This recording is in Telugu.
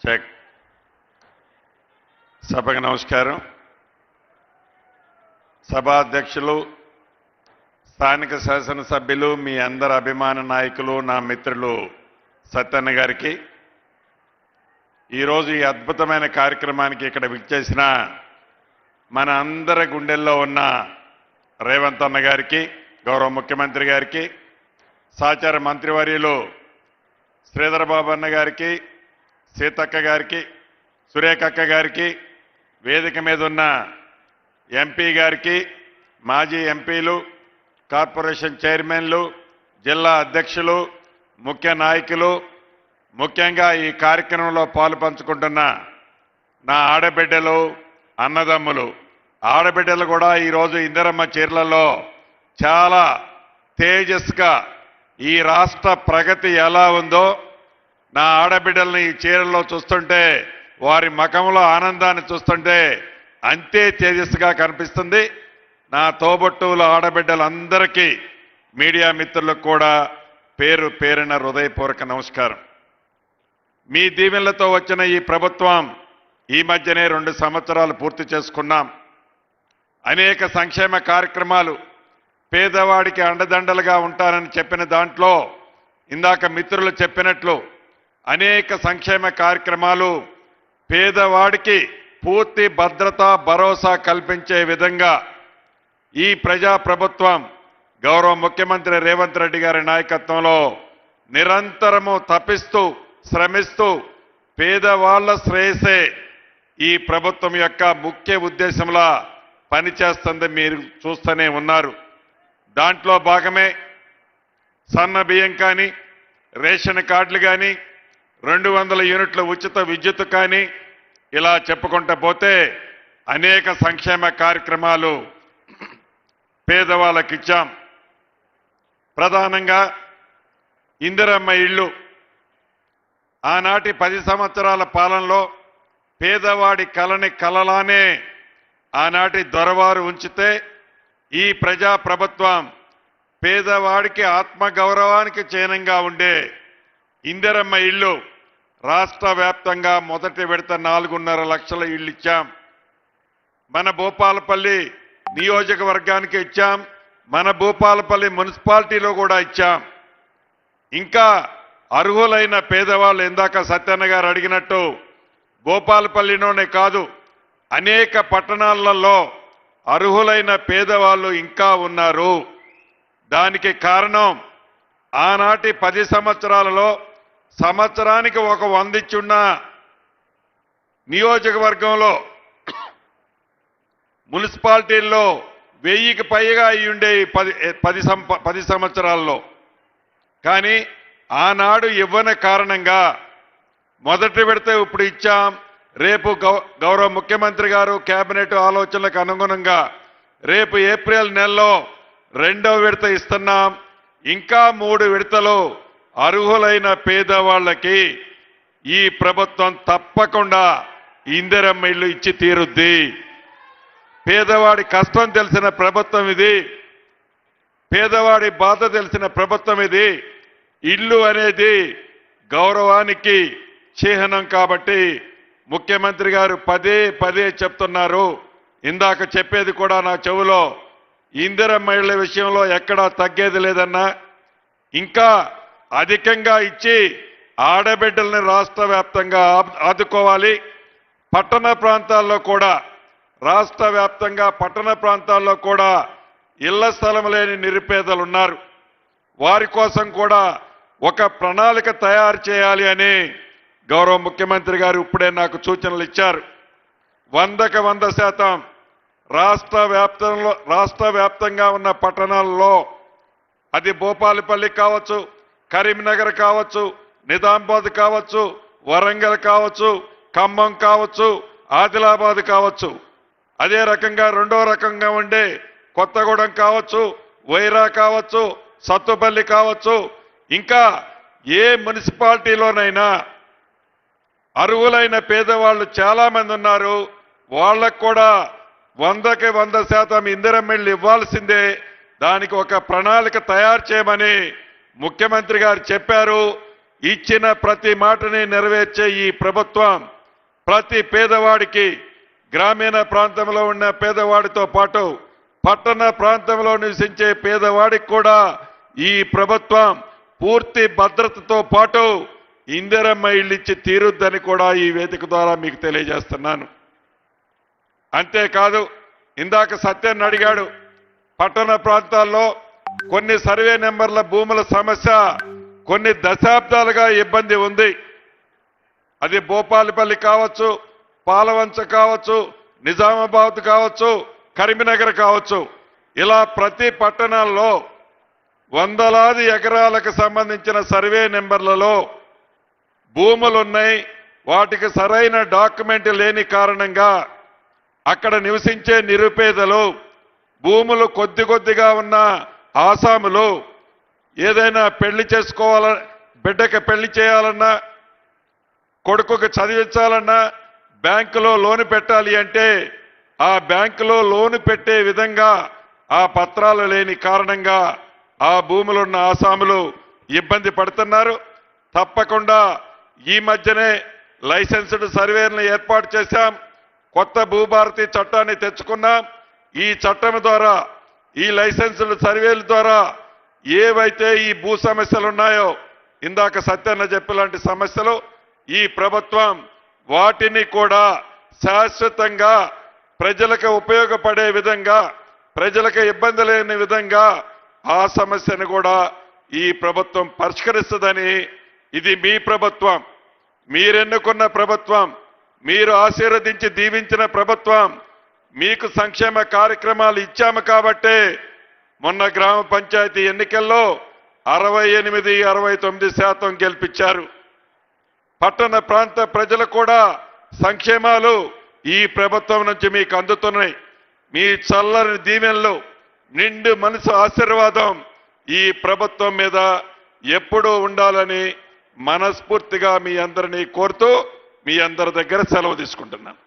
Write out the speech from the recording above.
చెక్. సభకు నమస్కారం. సభాధ్యక్షులు, స్థానిక శాసనసభ్యులు, మీ అందరి అభిమాన నాయకులు, నా మిత్రులు సత్యన్న గారికి, ఈరోజు ఈ అద్భుతమైన కార్యక్రమానికి ఇక్కడ విచ్చేసిన మన అందరి గుండెల్లో ఉన్న రేవంత్ అన్న గారికి, గౌరవ ముఖ్యమంత్రి గారికి, సహచార మంత్రివర్యులు శ్రీధర్ బాబు అన్న గారికి, సీతక్క గారికి, సురేఖక్క గారికి, వేదిక మీద ఉన్న ఎంపీ గారికి, మాజీ ఎంపీలు, కార్పొరేషన్ చైర్మన్లు, జిల్లా అధ్యక్షులు, ముఖ్య నాయకులు, ముఖ్యంగా ఈ కార్యక్రమంలో పాలు పంచుకుంటున్న నా ఆడబిడ్డలు, అన్నదమ్ములు, ఆడబిడ్డలు కూడా ఈరోజు ఇందిరమ్మ చీరలలో చాలా తేజస్గా ఈ రాష్ట్ర ప్రగతి ఎలా ఉందో నా ఆడబిడ్డల్ని ఈ చీరల్లో చూస్తుంటే, వారి ముఖంలో ఆనందాన్ని చూస్తుంటే అంతే తేజస్సుగా కనిపిస్తుంది. నా తోబుట్టువుల ఆడబిడ్డలందరికీ, మీడియా మిత్రులకు కూడా పేరు పేరున హృదయపూర్వక నమస్కారం. మీ దీవెనలతో వచ్చిన ఈ ప్రభుత్వం ఈ మధ్యనే 2 సంవత్సరాలు పూర్తి చేసుకున్నాం. అనేక సంక్షేమ కార్యక్రమాలు, పేదవాడికి అండదండలుగా ఉంటానని చెప్పిన దాంట్లో ఇందాక మిత్రులు చెప్పినట్లు అనేక సంక్షేమ కార్యక్రమాలు పేదవాడికి పూర్తి భద్రత, భరోసా కల్పించే విధంగా ఈ ప్రజా ప్రభుత్వం గౌరవ ముఖ్యమంత్రి రేవంత్ రెడ్డి గారి నాయకత్వంలో నిరంతరము తపిస్తూ, శ్రమిస్తూ పేదవాళ్ల శ్రేయసే ఈ ప్రభుత్వం యొక్క ముఖ్య ఉద్దేశంలా పనిచేస్తుంది. మీరు చూస్తూనే ఉన్నారు. దాంట్లో భాగమే సన్న బియ్యం కానీ, రేషన్ కార్డులు కానీ, 200 యూనిట్ల ఉచిత విద్యుత్ కానీ, ఇలా చెప్పుకుంటూ పోతే అనేక సంక్షేమ కార్యక్రమాలు పేదవాళ్ళకి ఇచ్చాం. ప్రధానంగా ఇందిరమ్మ ఇళ్ళు ఆనాటి 10 సంవత్సరాల పాలనలో పేదవాడి కలని కలలానే ఆనాటి దొరవారు ఉంచితే, ఈ ప్రజా ప్రభుత్వం పేదవాడికి ఆత్మగౌరవానికి చిహ్నంగా ఉండే ఇందిరమ్మ ఇళ్ళు రాష్ట్ర వ్యాప్తంగా మొదటి విడత 4.5 లక్షల ఇళ్ళు ఇచ్చాం. మన భూపాలపల్లి నియోజకవర్గానికి ఇచ్చాం, మన భూపాలపల్లి మున్సిపాలిటీలో కూడా ఇచ్చాం. ఇంకా అర్హులైన పేదవాళ్ళు, ఇందాక సత్యన్న గారు అడిగినట్టు భూపాలపల్లిలోనే కాదు, అనేక పట్టణాలలో అర్హులైన పేదవాళ్ళు ఇంకా ఉన్నారు. దానికి కారణం ఆనాటి 10 సంవత్సరాలలో సంవత్సరానికి ఒక 100 ఇచ్చున్న నియోజకవర్గంలో మున్సిపాలిటీల్లో 1000కి పైగా అయ్యుండే 10 సంవత్సరాల్లో. కానీ ఆనాడు ఇవ్వని కారణంగా మొదటి విడత ఇప్పుడు ఇచ్చాం. రేపు గౌరవ ముఖ్యమంత్రి గారు కేబినెట్ ఆలోచనలకు అనుగుణంగా రేపు ఏప్రిల్ నెలలో 2వ విడత ఇస్తున్నాం. ఇంకా 3 విడతలు అర్హులైన పేదవాళ్ళకి ఈ ప్రభుత్వం తప్పకుండా ఇందిరమ్మ ఇల్లు ఇచ్చి తీరుద్ది. పేదవాడి కష్టం తెలిసిన ప్రభుత్వం ఇది, పేదవాడి బాధ తెలిసిన ప్రభుత్వం ఇది. ఇల్లు అనేది గౌరవానికి చిహ్నం కాబట్టి ముఖ్యమంత్రి గారు పదే చెప్తున్నారు. ఇందాక చెప్పేది కూడా నా చెవులో, ఇందిరమ్మ ఇళ్ల విషయంలో ఎక్కడా తగ్గేది లేదన్నా, ఇంకా అధికంగా ఇచ్చి ఆడబిడ్డల్ని రాష్ట్ర వ్యాప్తంగా ఆదుకోవాలి. పట్టణ ప్రాంతాల్లో కూడా, రాష్ట్ర వ్యాప్తంగా పట్టణ ప్రాంతాల్లో కూడా ఇళ్ల స్థలం లేని నిరుపేదలు ఉన్నారు. వారి కోసం కూడా ఒక ప్రణాళిక తయారు చేయాలి అని గౌరవ ముఖ్యమంత్రి గారు ఇప్పుడే నాకు సూచనలు ఇచ్చారు. 100కి 100% రాష్ట్ర వ్యాప్తంగా ఉన్న పట్టణాల్లో, అది భూపాలపల్లి కావచ్చు, కరీంనగర్ కావచ్చు, నిజామాబాద్ కావచ్చు, వరంగల్ కావచ్చు, ఖమ్మం కావచ్చు, ఆదిలాబాద్ కావచ్చు, అదే రకంగా 2వ రకంగా ఉండే కొత్తగూడెం కావచ్చు, వైరా కావచ్చు, సత్తుపల్లి కావచ్చు, ఇంకా ఏ మున్సిపాలిటీలోనైనా అర్హులైన పేదవాళ్ళు చాలా మంది ఉన్నారు. వాళ్ళకు కూడా 100కి 100% ఇందిరమ్మ ఇళ్ళు ఇవ్వాల్సిందే. దానికి ఒక ప్రణాళిక తయారు చేయమని ముఖ్యమంత్రి గారు చెప్పారు. ఇచ్చిన ప్రతి మాటని నెరవేర్చే ఈ ప్రభుత్వం ప్రతి పేదవాడికి గ్రామీణ ప్రాంతంలో ఉన్న పేదవాడితో పాటు పట్టణ ప్రాంతంలో నివసించే పేదవాడికి కూడా ఈ ప్రభుత్వం పూర్తి భద్రతతో పాటు ఇందిరమ్మ ఇల్లు ఇచ్చి తీరుద్దని కూడా ఈ వేదిక ద్వారా మీకు తెలియజేస్తున్నాను. అంతేకాదు, ఇందాక సత్యాన్ని అడిగాడు, పట్టణ ప్రాంతాల్లో కొన్ని సర్వే నెంబర్ల భూముల సమస్య కొన్ని దశాబ్దాలుగా ఇబ్బంది ఉంది. అది భూపాలపల్లి కావచ్చు, పాలవంచ కావచ్చు, నిజామాబాద్ కావచ్చు, కరీంనగర్ కావచ్చు, ఇలా ప్రతి పట్టణాల్లో వందలాది ఎకరాలకు సంబంధించిన సర్వే నెంబర్లలో భూములున్నాయి. వాటికి సరైన డాక్యుమెంట్ లేని కారణంగా అక్కడ నివసించే నిరుపేదలు, భూములు కొద్దిగా ఉన్న ఆసాములు ఏదైనా పెళ్లి చేసుకోవాలన్నా, బిడ్డకి పెళ్లి చేయాలన్నా, కొడుకుకి చదివించాలన్నా బ్యాంకులో లోను పెట్టాలి అంటే ఆ బ్యాంకులో లోను పెట్టే విధంగా ఆ పత్రాలు లేని కారణంగా ఆ భూములున్న ఆసాములు ఇబ్బంది పడుతున్నారు. తప్పకుండా ఈ మధ్యనే లైసెన్స్డ్ సర్వేలను ఏర్పాటు చేశాం. కొత్త భూభారతి చట్టాన్ని తెచ్చుకున్నాం. ఈ చట్టం ద్వారా, ఈ లైసెన్స్డ్ సర్వేల ద్వారా ఏవైతే ఈ భూ సమస్యలు ఉన్నాయో, ఇందాక సత్యన్న చెప్పిలాంటి సమస్యలు, ఈ ప్రభుత్వం వాటిని కూడా శాశ్వతంగా ప్రజలకు ఉపయోగపడే విధంగా, ప్రజలకు ఇబ్బంది లేని విధంగా ఆ సమస్యను కూడా ఈ ప్రభుత్వం పరిష్కరిస్తుందని, ఇది మీ ప్రభుత్వం, మీరెన్నుకున్న ప్రభుత్వం, మీరు ఆశీర్వదించి దీవించిన ప్రభుత్వం, మీకు సంక్షేమ కార్యక్రమాలు ఇచ్చాము కాబట్టే మొన్న గ్రామ పంచాయతీ ఎన్నికల్లో 68-69% గెలిపించారు. పట్టణ ప్రాంత ప్రజలు కూడా సంక్షేమాలు ఈ ప్రభుత్వం నుంచి మీకు అందుతున్నాయి. మీ చల్లని దీవెనలు, నిండు మనసు ఆశీర్వాదం ఈ ప్రభుత్వం మీద ఎప్పుడూ ఉండాలని మనస్ఫూర్తిగా మీ అందరినీ కోరుతూ మీ అందరి దగ్గర సెలవు తీసుకుంటున్నాను.